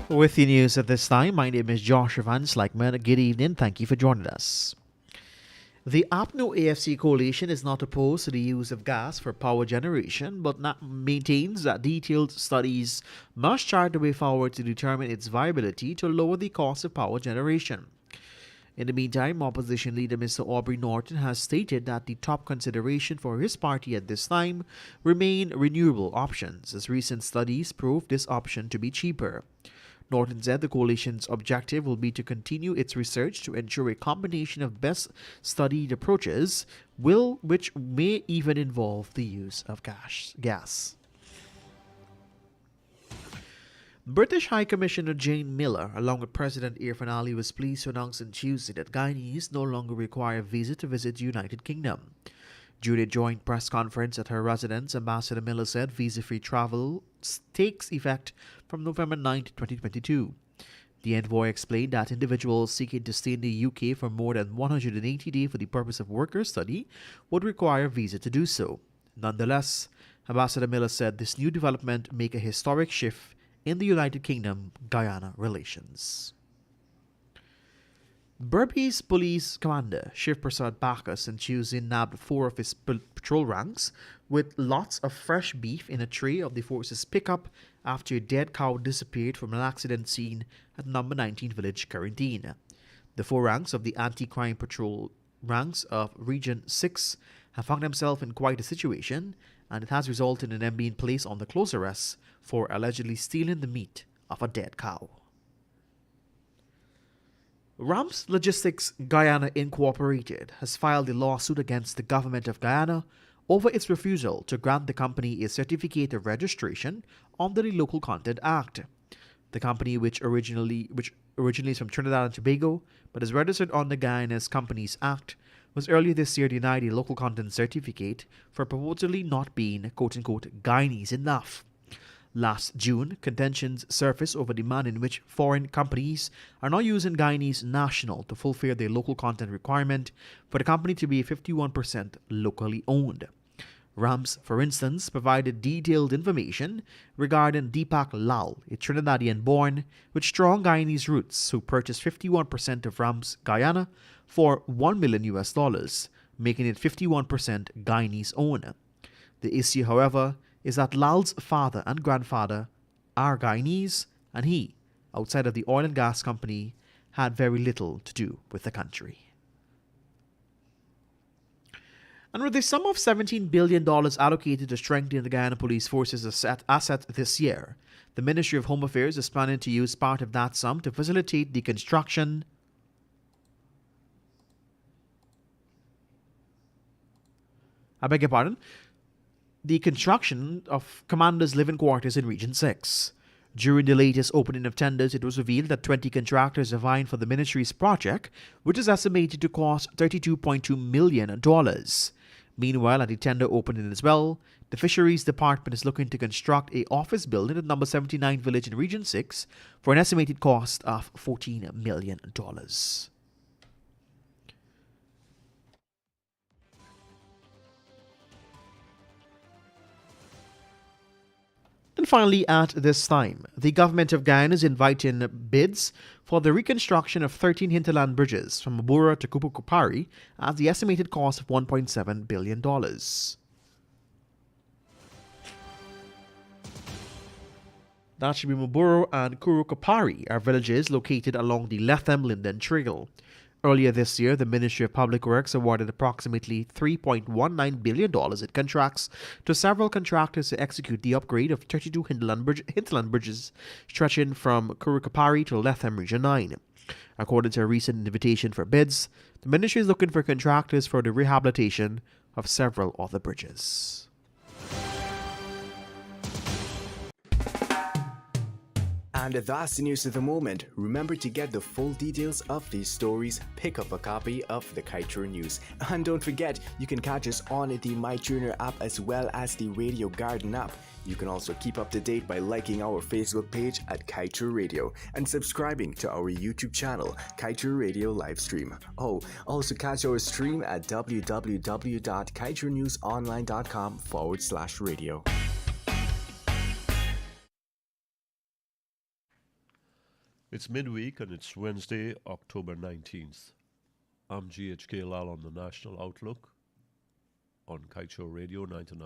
With the news at this time, my name is Josh Evans. Good evening. Thank you for joining us. The APNO AFC coalition is not opposed to the use of gas for power generation, but maintains that detailed studies must chart the way forward to determine its viability to lower the cost of power generation. In the meantime, opposition leader Mr. Aubrey Norton has stated that the top consideration for his party at this time remain renewable options, as recent studies prove this option to be cheaper. Norton said the coalition's objective will be to continue its research to ensure a combination of best studied approaches, which may even involve the use of gas. British High Commissioner Jane Miller, along with President Irfan Ali, was pleased to announce on Tuesday that Guyanese no longer require a visa to visit the United Kingdom. During a joint press conference at her residence, Ambassador Miller said visa-free travel takes effect from November 9, 2022. The envoy explained that individuals seeking to stay in the UK for more than 180 days for the purpose of work or study would require a visa to do so. Nonetheless, Ambassador Miller said this new development make a historic shift in the United Kingdom-Guyana relations. Berbice Police Commander Shiv Prasad Bacchus on Tuesday nabbed 4 of his patrol ranks with lots of fresh beef in a tray of the force's pickup after a dead cow disappeared from an accident scene at number 19 Village Quarantine. The 4 ranks of the anti-crime patrol ranks of Region 6 have found themselves in quite a situation, and it has resulted in them being placed on the close arrest for allegedly stealing the meat of a dead cow. Rams Logistics Guyana Incorporated has filed a lawsuit against the government of Guyana over its refusal to grant the company a certificate of registration under the Local Content Act. The company, which originally is from Trinidad and Tobago but is registered under Guyana's Companies Act, was earlier this year denied a local content certificate for purportedly not being quote-unquote Guyanese enough. Last June, contentions surfaced over the manner in which foreign companies are now using Guyanese national to fulfill their local content requirement for the company to be 51% locally owned. Rams, for instance, provided detailed information regarding Deepak Lal, a Trinidadian born with strong Guyanese roots who purchased 51% of Rams Guyana for $1 million, making it 51% Guyanese owned. The issue, however, is that Lal's father and grandfather are Guyanese, and he, outside of the oil and gas company, had very little to do with the country. And with a sum of $17 billion allocated to strengthen the Guyana Police Force's asset this year, the Ministry of Home Affairs is planning to use part of that sum to facilitate the construction of commanders' living quarters in Region 6. During the latest opening of tenders, it was revealed that 20 contractors are vying for the ministry's project, which is estimated to cost $32.2 million. Meanwhile, at the tender opening as well, the Fisheries Department is looking to construct an office building at number 79 Village in Region 6 for an estimated cost of $14 million. And finally, at this time, the government of Guyana is inviting bids for the reconstruction of 13 hinterland bridges from Mabura to Kupukupari at the estimated cost of $1.7 billion. That should be Maburo and Kurukapari are villages located along the Lethem-Linden Trail. Earlier this year, the Ministry of Public Works awarded approximately $3.19 billion in contracts to several contractors to execute the upgrade of 32 hinterland bridges stretching from Kurukapari to Lethem Region 9. According to a recent invitation for bids, the ministry is looking for contractors for the rehabilitation of several other bridges. And that's the news of the moment. Remember to get the full details of these stories, pick up a copy of the Kaieteur News. And don't forget, you can catch us on the MyTuner app as well as the Radio Garden app. You can also keep up to date by liking our Facebook page at Kaieteur Radio and subscribing to our YouTube channel, Kaieteur Radio Livestream. Oh, also catch our stream at www.kaieteurnewsonline.com/radio. It's midweek and it's Wednesday, October 19th. I'm GHK Lal on the National Outlook on Kaieteur Radio 99.9